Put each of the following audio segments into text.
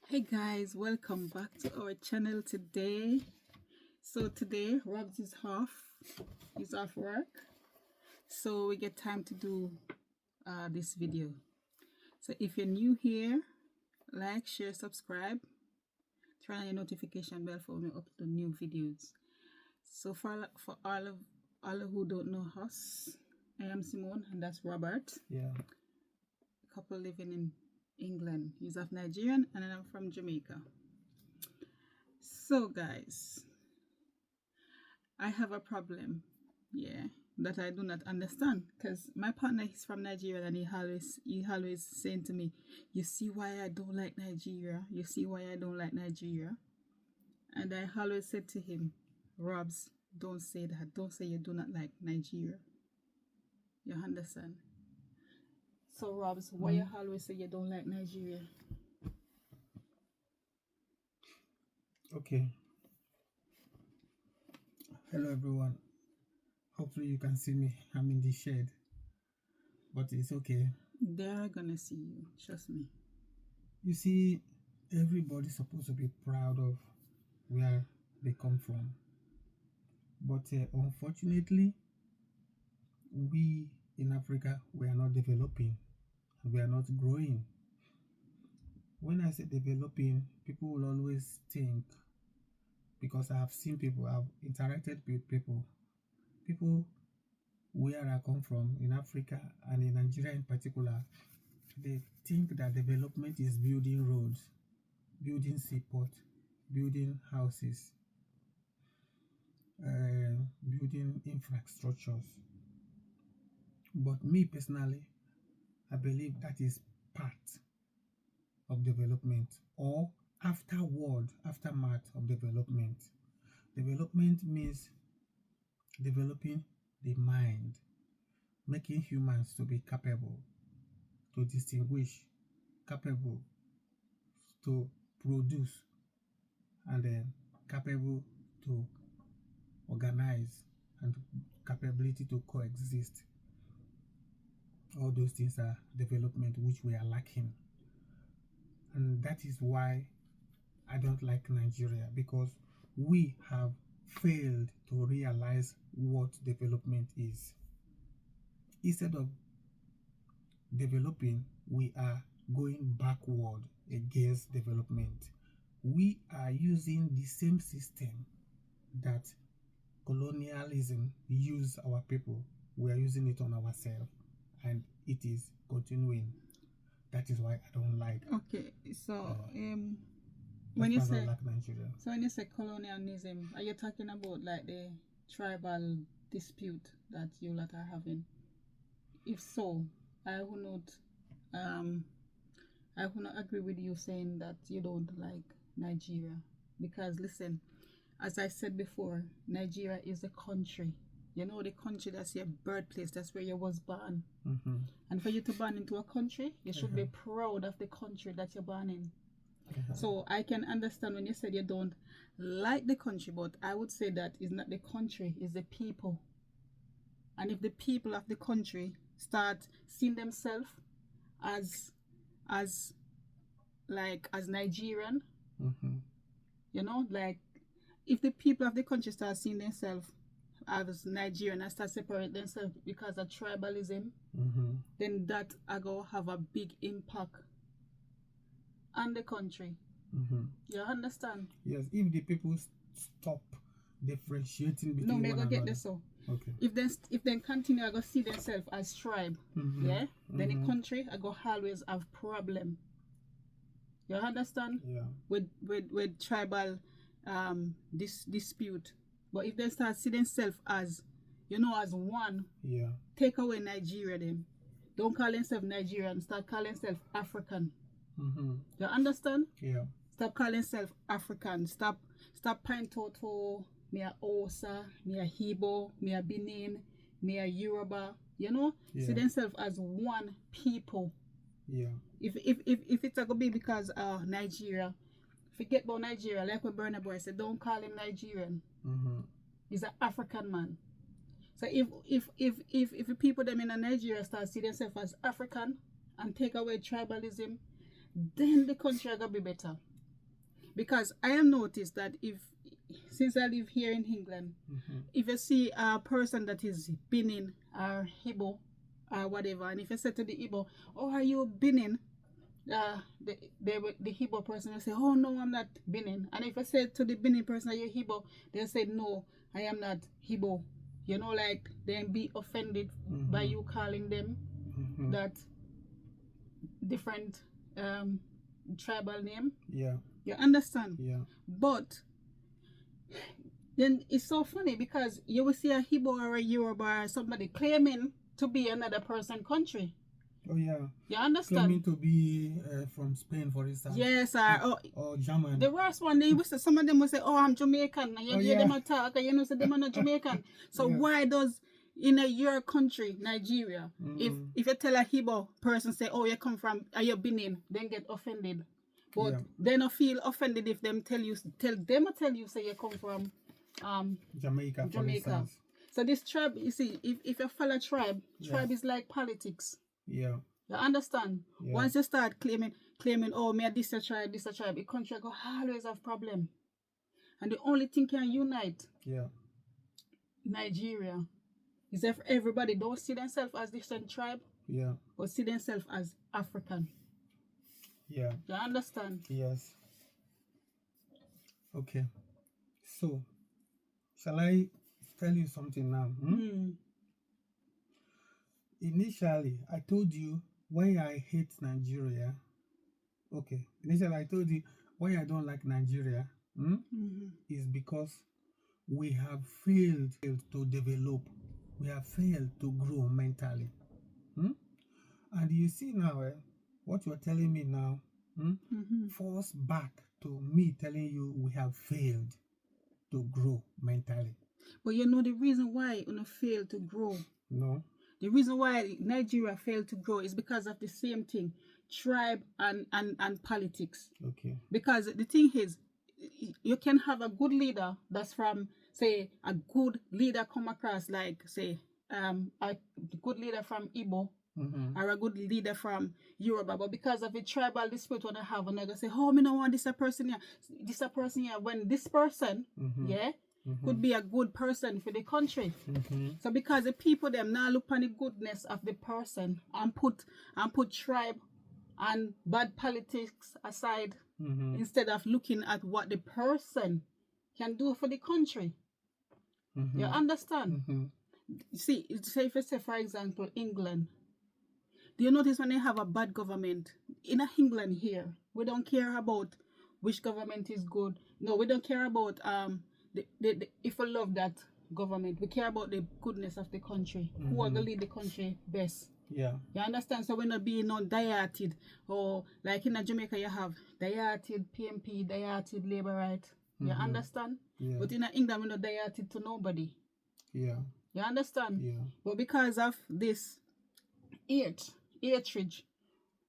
Hey guys, welcome back to our channel today. So today Robs is off. He's off work, so we get time to do this video. So if you're new here, like, share, subscribe, turn on your notification bell for when we upload new videos. So for all of who don't know us, I am Simone and that's Robert. Yeah. Couple living in England. He's of Nigerian and I'm from Jamaica. So guys, I have a problem, that I do not understand, because my partner is from Nigeria and he always saying to me, you see why I don't like Nigeria, you see why I don't like Nigeria. And I always said to him, Robs, don't say that, don't say you do not like Nigeria. You understand? So Robs, why you always say you don't like Nigeria? Okay. Hello everyone. Hopefully you can see me. I'm in the shed. But it's okay. They're gonna see you, trust me. You see, everybody's supposed to be proud of where they come from. But unfortunately, we in Africa, we are not developing. We are not growing. When I say developing, people will always think, because I have seen people, I've interacted with people where I come from in Africa and in Nigeria in particular, they think that development is building roads, building seaport, building houses, building infrastructures. But me personally, I believe that is part of development, or aftermath of development. Development means developing the mind, making humans to be capable, to distinguish, capable to produce, and then capable to organize, and capability to coexist. All those things are development which we are lacking. And that is why I don't like Nigeria, because we have failed to realize what development is. Instead of developing, we are going backward against development. We are using the same system that colonialism used our people. We are using it on ourselves, and it is continuing. That is why I don't like. Okay, so when you say like Nigeria. So when you say colonialism, are you talking about like the tribal dispute that you lot are having? If so, I would not agree with you saying that you don't like Nigeria, because listen, as I said before, Nigeria is a country. You know, the country, that's your birthplace, that's where you was born. And for you to born into a country, you should be proud of the country that you're born in. So I can understand when you said you don't like the country, but I would say that it's not the country, it's the people. And if the people of the country start seeing themselves as Nigerian, you know, like if the people of the country start seeing themselves as Nigerian and start separating themselves because of tribalism, then that are going to have a big impact on the country. You understand? Yes, if the people stop differentiating between no, one another. Get this so. Okay. If they continue to see themselves as tribe, then the country are going to always have problem. You understand? Yeah. With tribal dispute. But if they start seeing themselves as, you know, as one, take away Nigeria then. Don't call themselves Nigerian, start calling themselves African. You understand? Yeah. Stop calling yourself African. Stop pointing to me a Osa, me a Igbo, me a Benin, me a Yoruba. You know? See themselves as one people. Yeah. If it's gonna be because Nigeria, forget about Nigeria. Like what Burna Boy said, don't call him Nigerian. He's an African man. So if the people them in Nigeria start see themselves as African and take away tribalism, then the country are gonna be better. Because I have noticed that since I live here in England, if you see a person that is Benin or Igbo or whatever, and if you say to the Igbo, "Oh, are you Benin?" The Igbo person will say, "Oh no, I'm not Benin." And if I say to the Benin person, "Are you Igbo?" they'll say, "No, I am not Igbo." You know, like then be offended by you calling them that different tribal name. Yeah. You understand? Yeah. But then it's so funny because you will see a Igbo or a Yoruba or somebody claiming to be another person country. Oh yeah. You understand? Claiming to be from Spain, for instance. Yes, or German. The worst one, they will say, some of them will say, "Oh, I'm Jamaican." And you hear them attack, and you know, say them are not Jamaican. So why does in your country, Nigeria, if you tell a Igbo person say, "Oh, you come from, are you Benin?" then get offended, but they don't feel offended if them tell you say you come from Jamaica. For instance. So this tribe, you see, if you follow tribe is like politics. Yeah. You understand? Yeah. Once you start claiming, "Oh, me this a tribe, the country go always have problem." And the only thing can unite Nigeria is if everybody don't see themselves as different tribe, but see themselves as African. Yeah. You understand? Yes. Okay. So, shall I tell you something now? Initially, I told you why I hate Nigeria. Okay. Initially, I told you why I don't like Nigeria is because we have failed to develop. We have failed to grow mentally. And you see now, what you're telling me now falls back to me telling you we have failed to grow mentally. But you know the reason why we failed to grow? No. The reason why Nigeria failed to grow is because of the same thing, tribe and politics. Okay. Because the thing is, you can have a good leader that's from, say, a good leader come across like, say, a good leader from Igbo or a good leader from Yoruba, but because of the tribal dispute when I have, and I go say, "Oh, me no want this a person here," when this person, could be a good person for the country. So because the people them now look on the goodness of the person and put tribe and bad politics aside, instead of looking at what the person can do for the country. You understand? See, say if you say, for example, England. Do you notice when they have a bad government? In England here, we don't care about which government is good. No, we don't care about if we love that government. We care about the goodness of the country. Who are going to lead the country best. Yeah. You understand? So we're not being dieted, or like in Jamaica you have dieted PMP, dieted Labour Right. You understand? Yeah. But in England we're not dieted to nobody. Yeah. You understand? Yeah. But because of this hatred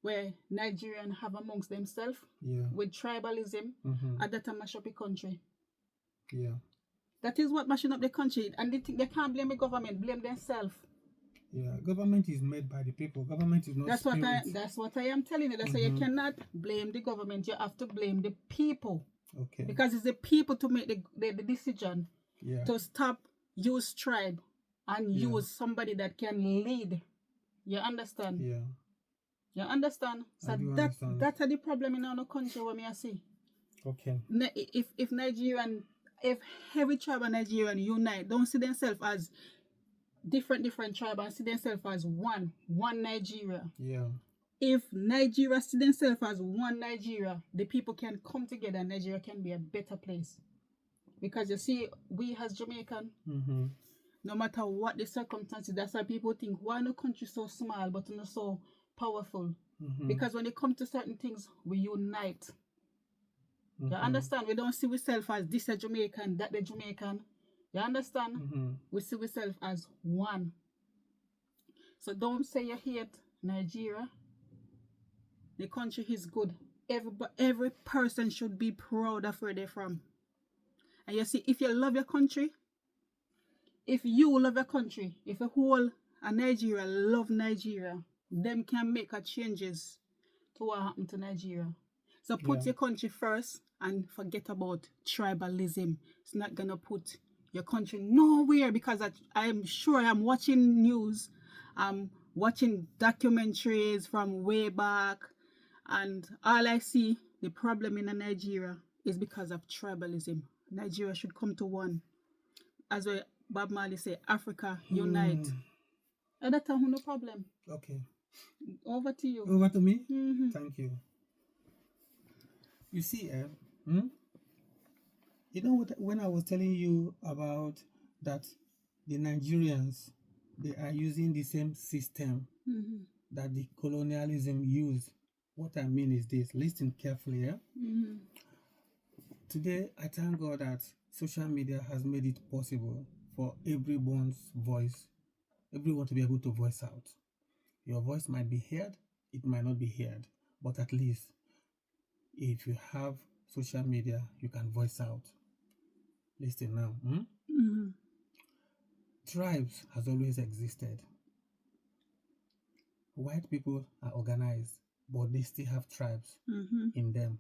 where Nigerians have amongst themselves with tribalism, at that time mash up the country. Yeah. That is what mashing up the country, and they think they can't blame the government, blame themselves. Yeah, government is made by the people. Government is not. That's what I am telling you. That's why you cannot blame the government. You have to blame the people. Okay. Because it's the people to make the decision to stop use tribe and use somebody that can lead. You understand? Yeah. You understand? So that's the problem in our country where I see. Okay. If every tribe in Nigeria unite, don't see themselves as different tribe and see themselves as one Nigeria. Yeah. If Nigeria see themselves as one Nigeria, the people can come together and Nigeria can be a better place. Because you see, we as Jamaican, no matter what the circumstances, that's why people think, why no country so small but not so powerful? Because when it comes to certain things, we unite. You understand? We don't see ourselves as this a Jamaican, that the Jamaican. You understand? We see ourselves as one. So don't say you hate Nigeria. The country is good. Every person should be proud of where they're from. And you see, if you love your country, if you love your country, if the whole of Nigeria love Nigeria, them can make a changes to what happened to Nigeria. So put your country first and forget about tribalism. It's not gonna put your country nowhere, because I'm sure I'm watching news, I'm watching documentaries from way back, and all I see the problem in Nigeria is because of tribalism. Nigeria should come to one. As well, Bob Marley say, Africa unite. And that's no problem. Okay. Over to you. Over to me? Thank you. You see, you know what, when I was telling you about that the Nigerians, they are using the same system that the colonialism used. What I mean is this, listen carefully. Today, I thank God that social media has made it possible for everyone to be able to voice out. Your voice might be heard, it might not be heard, but at least if you have social media, you can voice out. Listen now. Tribes has always existed. White people are organized, but they still have tribes in them.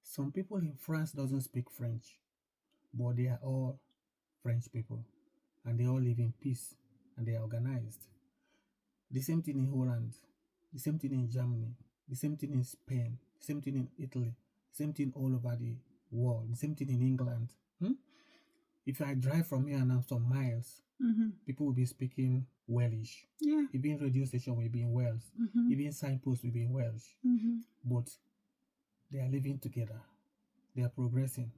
Some people in France doesn't speak French, but they are all French people, and they all live in peace, and they are organized. The same thing in Holland, the same thing in Germany, the same thing in Spain, the same thing in Italy, the same thing all over the world, the same thing in England. If I drive from here now some miles, people will be speaking Welsh. Yeah. Even radio station will be in Welsh. Even signposts will be in Welsh. But they are living together. They are progressing.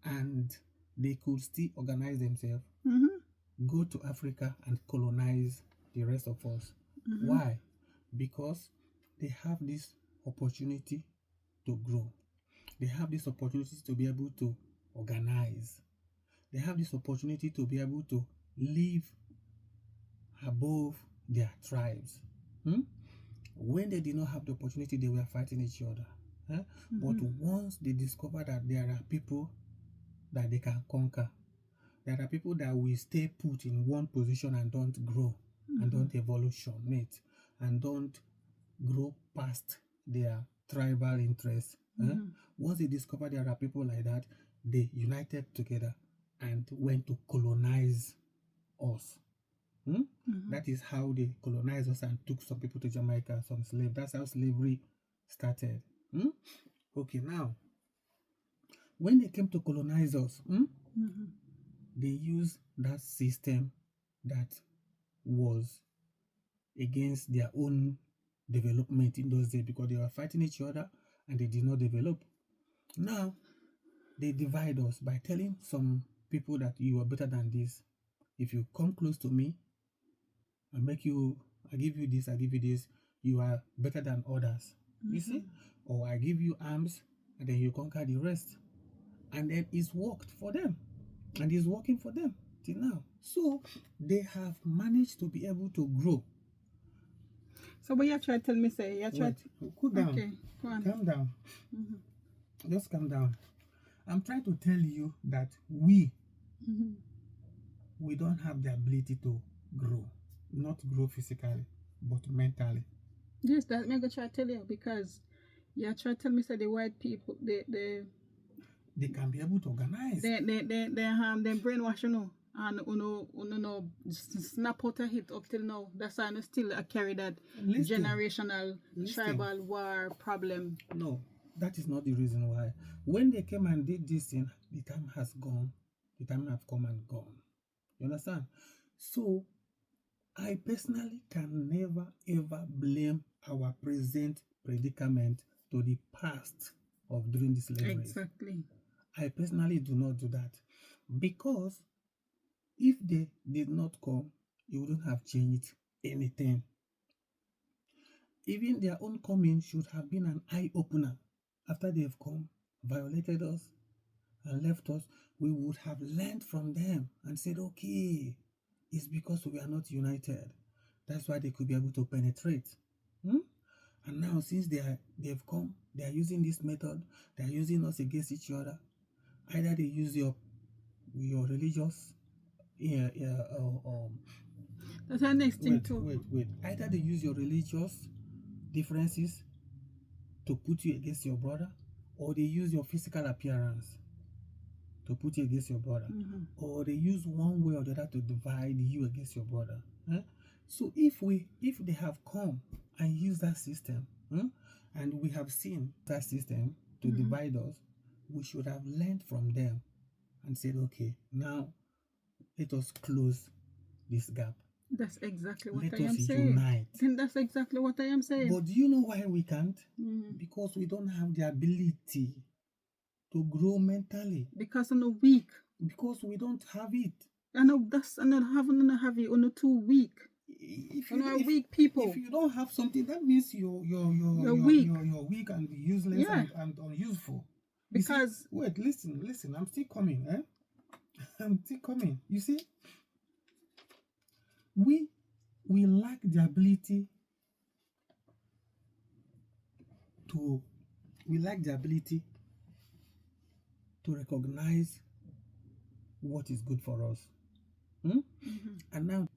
And they could still organize themselves, go to Africa and colonize the rest of us. Why? Because they have this opportunity to grow. They have this opportunity to be able to organize. They have this opportunity to be able to live above their tribes. When they did not have the opportunity, they were fighting each other. But once they discover that there are people that they can conquer, there are people that will stay put in one position and don't grow, and don't evolutionate, and don't grow past their tribal interests. Once they discover there are people like that, they united together and went to colonize us. That is how they colonized us and took some people to Jamaica, some slaves. That's how slavery started. Okay, now, when they came to colonize us, they used that system that was against their own development in those days, because they were fighting each other and they did not develop. Now, they divide us by telling some people that you are better than this. If you come close to me, I give you this, you are better than others. You see? Or I give you arms, and then you conquer the rest. And then it's worked for them. And it's working for them till now. So they have managed to be able to grow. So what you try to tell me, say? You try to... Cool down. Okay, go on. Calm down. Just calm down. I'm trying to tell you that we don't have the ability to grow. Not grow physically, but mentally. Yes, that I'm gonna try to tell you, because you try to tell me, say the white people, they can be able to organize. They brainwash, and no snap out of it up till now. That's why I still carry that generational tribal war problem. No, that is not the reason why. When they came and did this thing, the time has gone. The time have come and gone. You understand? So I personally can never ever blame our present predicament to the past of during the slavery. Exactly. I personally do not do that, because if they did not come, you wouldn't have changed anything. Even their own coming should have been an eye-opener. After they've come, violated us, and left us, we would have learned from them and said, okay, it's because we are not united. That's why they could be able to penetrate. And now, since they've come, they are using this method, they are using us against each other. Either they use your religious that's our next thing too. Wait. Either they use your religious differences to put you against your brother, or they use your physical appearance to put you against your brother, or they use one way or the other to divide you against your brother. So if they have come and used that system, and we have seen that system to divide us, we should have learned from them and said, okay, now let us close this gap. That's exactly what Let I am us saying. unite. Then that's exactly what I am saying. But do you know why we can't? Because we don't have the ability to grow mentally. Because I'm weak. Because we don't have it. I know that's and not have it. On too weak. If you are weak people. If you don't have something, that means you're weak. You're weak and useless and unuseful. Because see, wait, listen. I'm still coming. I'm still coming. You see, we lack the ability to recognize what is good for us. And now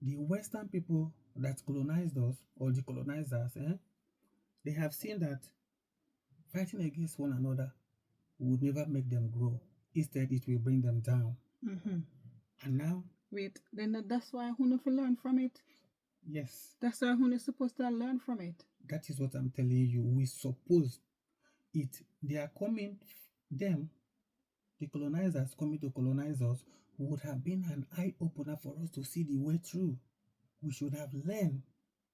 the Western people that colonized us, or the colonizers, they have seen that fighting against one another would never make them grow. Instead, it will bring them down. And now, wait, then that's why I want to learn from it. Yes. That's why I'm supposed to learn from it. That is what I'm telling you. We suppose it. They are coming, them, the colonizers coming to colonize us, would have been an eye-opener for us to see the way through. We should have learned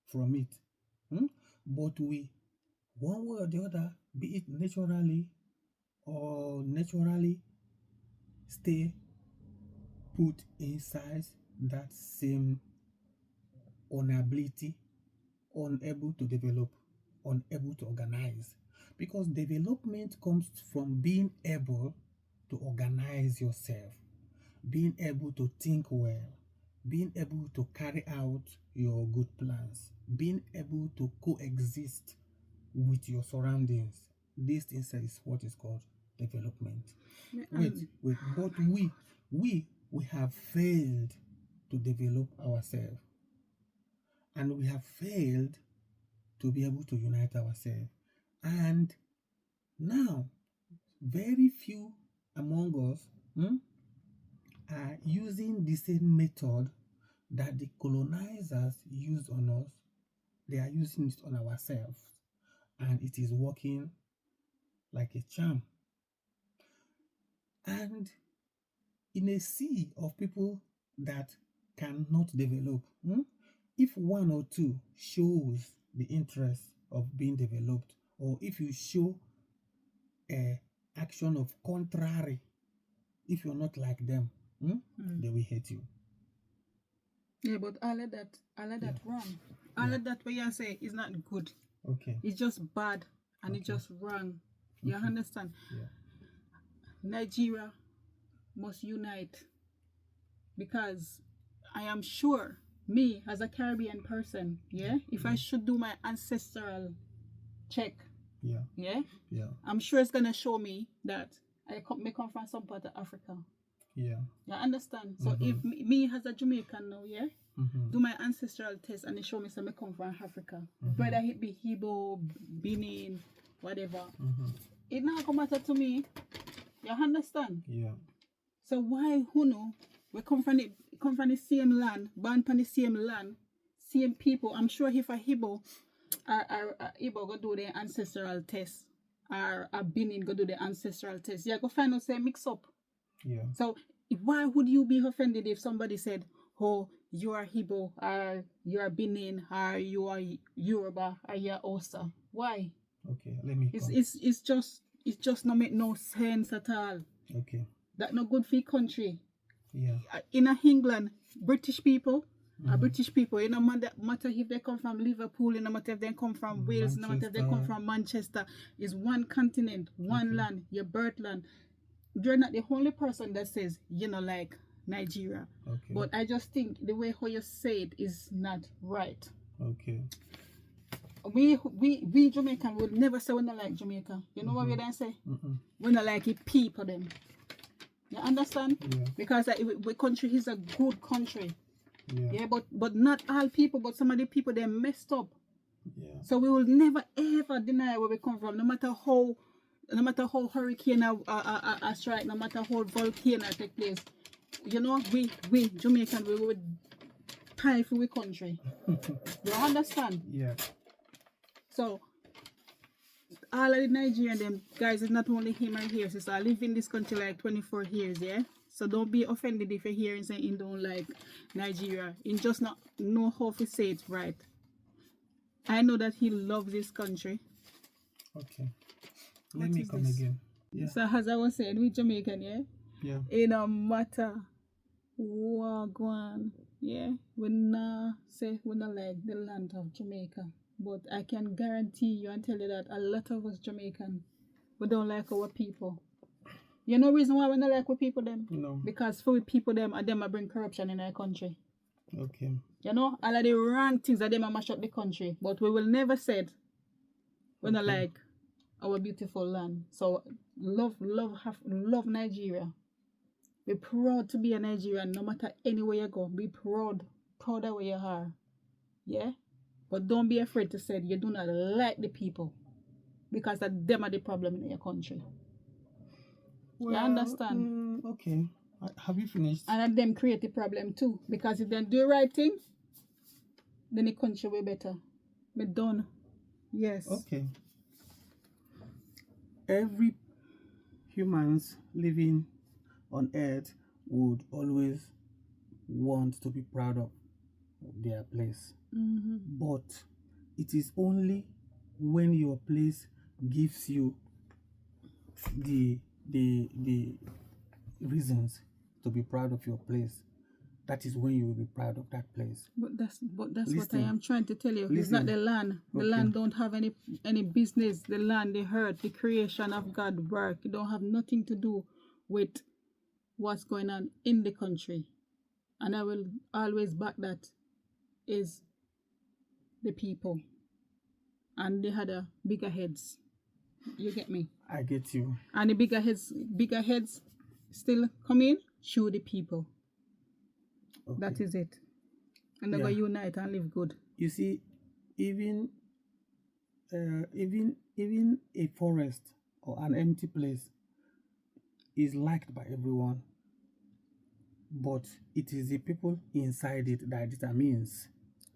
from it. But we, one way or the other, be it naturally or naturally, stay put inside that same inability, unable to develop, unable to organize. Because development comes from being able to organize yourself, being able to think well, being able to carry out your good plans, being able to coexist with your surroundings. This is what is called development. Wait, but we have failed to develop ourselves, and we have failed to be able to unite ourselves. And now, very few among us are using the same method that the colonizers used on us. They are using it on ourselves, and it is working like a charm. And in a sea of people that cannot develop, if one or two shows the interest of being developed, or if you show a action of contrary, if you're not like them, they will hate you. Yeah, but all of that wrong. All of that what you say is not good. Okay. It's just bad and it's just wrong. You understand? Yeah. Nigeria must unite, because I am sure, me as a Caribbean person, if I should do my ancestral check, I'm sure it's gonna show me that I come from some part of Africa. Yeah. You understand? So if me as a Jamaican now, do my ancestral test and they show me some I come from Africa, whether it be Igbo, Benin, whatever, it not come matter to me. You understand? Yeah. So why we come from the same land, born from the same land, same people. I'm sure if a Igbo Igbo go do their ancestral test, or a Benin go do the ancestral test, go find out say mix up. Yeah. So why would you be offended if somebody said, oh, you are Igbo, or you are Benin, or you are Yoruba, or you are Osa? Why? Okay, let me it's just not make no sense at all. Okay. That not good for your country. Yeah. In England, British people are British people. It no matter if they come from Liverpool, it no matter if they come from Wales, no matter if they come from Manchester. It's one continent, one land, your birth land. You're not the only person that says like Nigeria. Okay. But I just think the way how you say it is not right. Okay. We Jamaican would never say we not like Jamaica. You know what we then say? We not like it people them. You understand? Yeah. Because the country is a good country. Yeah. But not all people, but some of the people they messed up. Yeah. So we will never ever deny where we come from, no matter how hurricane strike, no matter how volcano take place. You know, we Jamaican, we would pray for we country. You understand? Yeah. So all of the Nigerian them guys, it's not only him right here, sister. I live in this country like 24 years, yeah. So don't be offended if you hear him saying he don't like Nigeria. He just not know how to say it right. I know that he loves this country. Okay. Let me come again. Yeah. So as I was saying, we Jamaican, yeah? Yeah. It no matter what go on, yeah? We not say we not like the land of Jamaica. But I can guarantee you and tell you that a lot of us Jamaican, we don't like our people. You know reason why we don't like our people them? No. Because for we people them bring corruption in our country. Okay. You know, all of the wrong things that them mash up the country. But we will never said we don't like our beautiful land. So love Nigeria. Be proud to be a Nigerian no matter anywhere you go. Be proud of where you are. Yeah? But don't be afraid to say you do not like the people. Because that them are the problem in your country. Well, you understand? Okay. Have you finished? And that them create the problem too. Because if they do the right thing, then the country will be better. Be done. Yes. Okay. Every humans living on earth would always want to be proud of their place. Mm-hmm. But it is only when your place gives you the reasons to be proud of your place, that is when you will be proud of that place. But that's Listen. what I am trying to tell you. Listen. It's not the land. The Okay. land don't have any business. The land, the earth, the creation of God work. It don't have nothing to do with what's going on in the country. And I will always back that is the people. And they had a bigger heads. You get me? I get you. And the bigger heads still come in, show the people. Okay. That is it. And they're going to unite and live good. You see, even a forest or an empty place is liked by everyone, but it is the people inside it that determines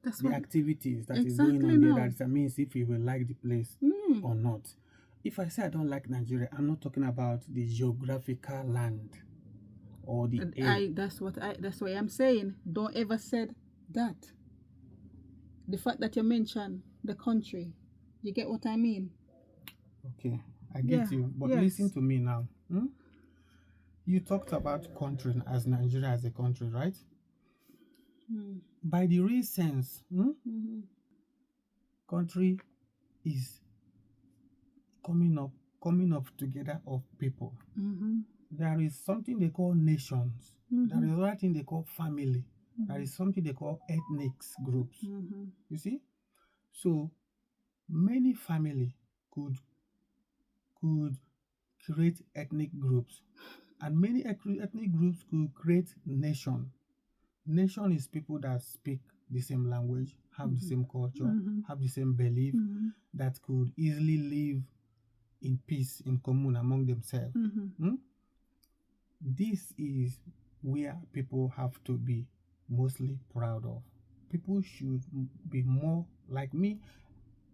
the activities that is going on there that determines if you will like the place or not. If I say I don't like Nigeria, I'm not talking about the geographical land or the air. That's why I'm saying don't ever say that. The fact that you mention the country, you get what I mean? Okay, I get you. But listen to me now. You talked about country as Nigeria as a country, right? By the real sense, country is coming up together of people. There is something they call nations. There is another thing they call family. There is something they call ethnic groups. You see? So many family could create ethnic groups, and many ethnic groups could create nation. Nation is people that speak the same language, have the same culture, have the same belief, that could easily live in peace, in commune among themselves. This is where people have to be mostly proud of. People should be more like me,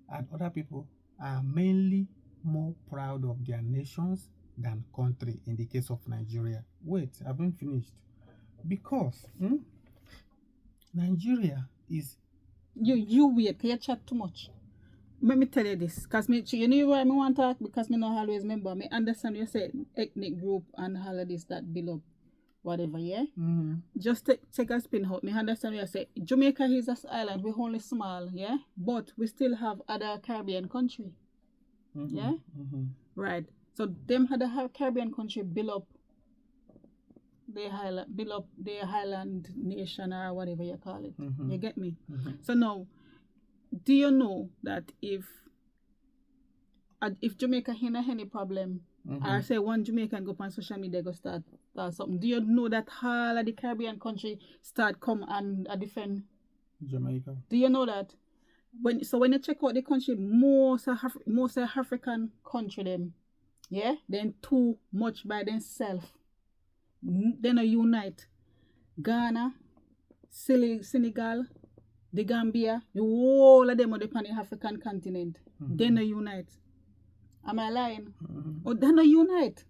and other people are mainly more proud of their nations than country in the case of Nigeria. Wait, I haven't finished. Because Nigeria is... You wait, can you chat too much? Let me tell you this, because you know why I want to talk, because I not always remember. I understand you said ethnic group and all of this that build up whatever, yeah? Just take a spin out. I understand you say Jamaica is an island, we're only small, yeah? But we still have other Caribbean country. Yeah? Right. So them other Caribbean country build up the highland nation or whatever you call it. You get me? So now, do you know that if Jamaica has any problem, or say one Jamaican go on social media go start something, do you know that all of the Caribbean country start come and defend Jamaica? Do you know that? when you check out the country, most of African country them, yeah, then too much by themselves. Then they unite. Ghana, Senegal, the Gambia, the whole of them on the African continent. Then they unite. Am I lying? Or then they unite.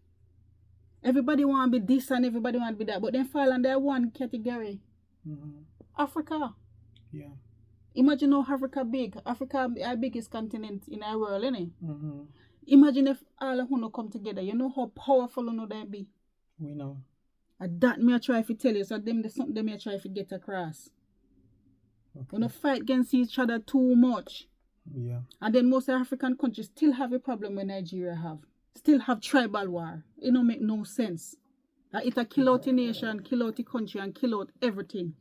Everybody want to be this and everybody want to be that, but then fall under one category. Africa. Yeah. Imagine how Africa big. Africa our biggest continent in our world, isn't it? Imagine if all of them come together. You know how powerful they be. We know. And that me I try to tell you, so them there's something me I try to get across. Okay. We don't fight against each other too much. Yeah. And then most African countries still have a problem with Nigeria have. Still have tribal war. It don't make no sense. That it a kill out the nation, kill out the country, and kill out everything.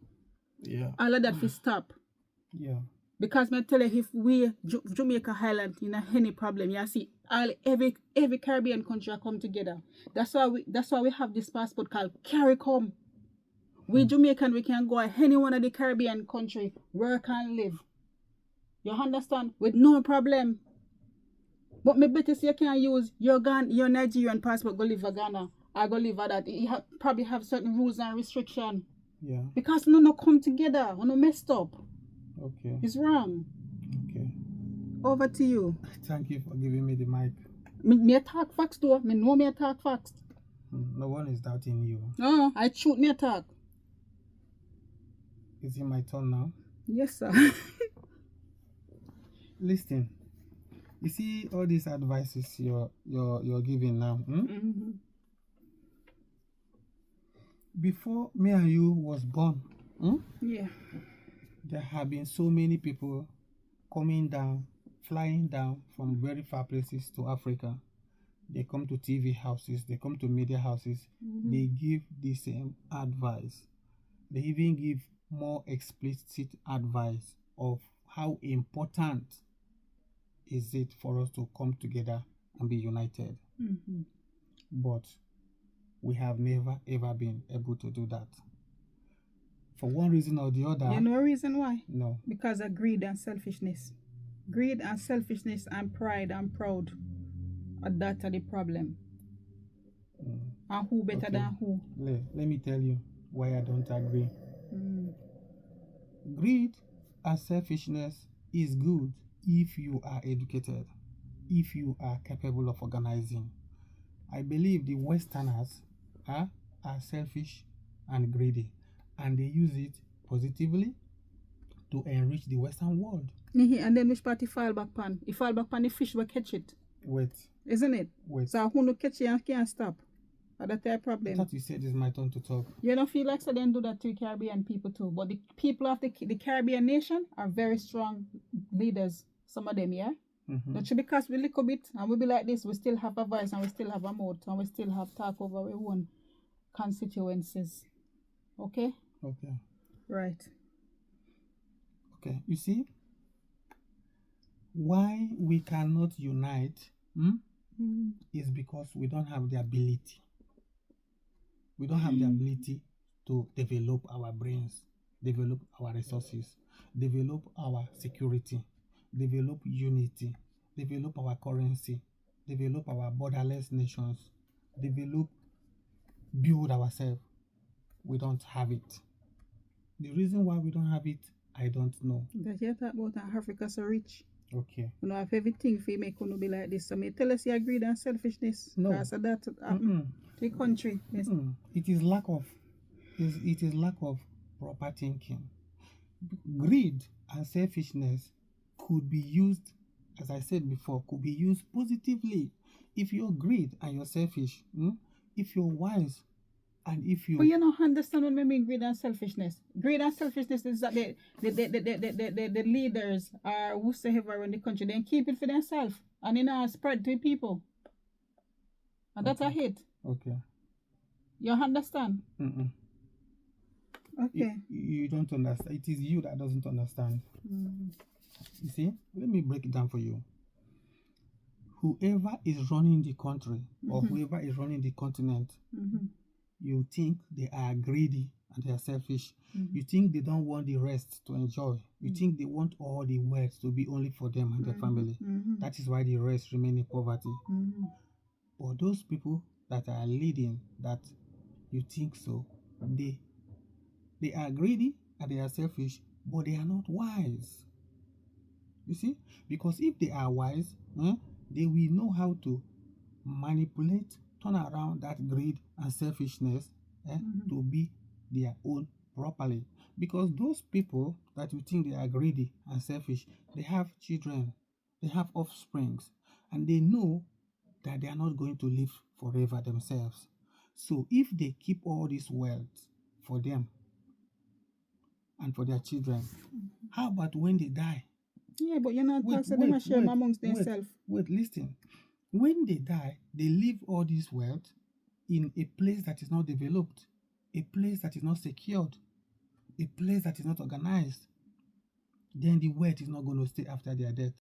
Yeah. All of that will stop. Yeah. Because me tell you, if we Jamaica Highland in any problem, you see every Caribbean country come together. That's why we have this passport called CARICOM. We Jamaican, we can go any one of the Caribbean country, work and live. You understand? With no problem. But me better say you can use your Nigerian passport go live in Ghana or go live at that. You probably have certain rules and restrictions. Yeah. Because no come together, no messed up. Okay. It's wrong. Okay. Over to you. Thank you for giving me the mic. Me talk facts though. Me know me talk facts. No one is doubting you. No, I shoot me talk. Is it my turn now? Yes, sir. Listen. You see all these advices you're giving now. Before me and you was born, Yeah. there have been so many people coming down, flying down from very far places to Africa. They come to TV houses, they come to media houses, they give the same advice. They even give more explicit advice of how important is it for us to come together and be united. But we have never ever been able to do that. For one reason or the other. You know a reason why? No. Because of greed and selfishness. Greed and selfishness and pride and proud. That are the problem. And who better than who? Let me tell you why I don't agree. Greed and selfishness is good if you are educated, if you are capable of organizing. I believe the Westerners are selfish and greedy, and they use it positively to enrich the Western world. And then which party fall back pan? If fall back pan, the fish will catch it. Wait. Isn't it? Wait. So who no catch it and can't stop? That's their problem. I thought you said it's my turn to talk. You don't feel like so they do that to Caribbean people too. But the people of the Caribbean nation are very strong leaders. Some of them, yeah? Not because we little bit and we be like this, we still have a voice and we still have a mouth and we still have talk over our own constituencies. Okay? Okay. Right. Okay. You see, why we cannot unite is because we don't have the ability. We don't have the ability to develop our brains, develop our resources, develop our security, develop unity, develop our currency, develop our borderless nations, build ourselves. We don't have it. The reason why we don't have it, I don't know. That you talk about Africa so rich. Okay. You know, if everything for make you be like this. So me tell us you greed and selfishness. No. Because that happen to the country. Yes. It is lack of proper thinking. Greed and selfishness could be used, as I said before, could be used positively. If you're greed and you're selfish, if you're wise and if you... But you don't understand what I mean greed and selfishness. Greed and selfishness is that the leaders or whosoever in the country, they keep it for themselves and they not spread to people. And that's a hit. Okay. You understand? Okay. You don't understand. It is you that doesn't understand. You see, let me break it down for you. Whoever is running the country or whoever is running the continent, you think they are greedy and they are selfish. Mhm. You think they don't want the rest to enjoy. You Mhm. think they want all the wealth to be only for them and their family. That is why the rest remain in poverty. But those people that are leading, that you think so, they are greedy and they are selfish, but they are not wise. You see? Because if they are wise, they will know how to manipulate, turn around that greed and selfishness to be their own properly. Because those people that you think they are greedy and selfish, they have children, they have offsprings, and they know that they are not going to live forever themselves. So if they keep all this wealth for them and for their children, how about when they die? Yeah, but you're not Wait, taxing them and share them amongst wait, themselves. listen. When they die, they leave all this wealth in a place that is not developed, a place that is not secured, a place that is not organized. Then the wealth is not going to stay after their death.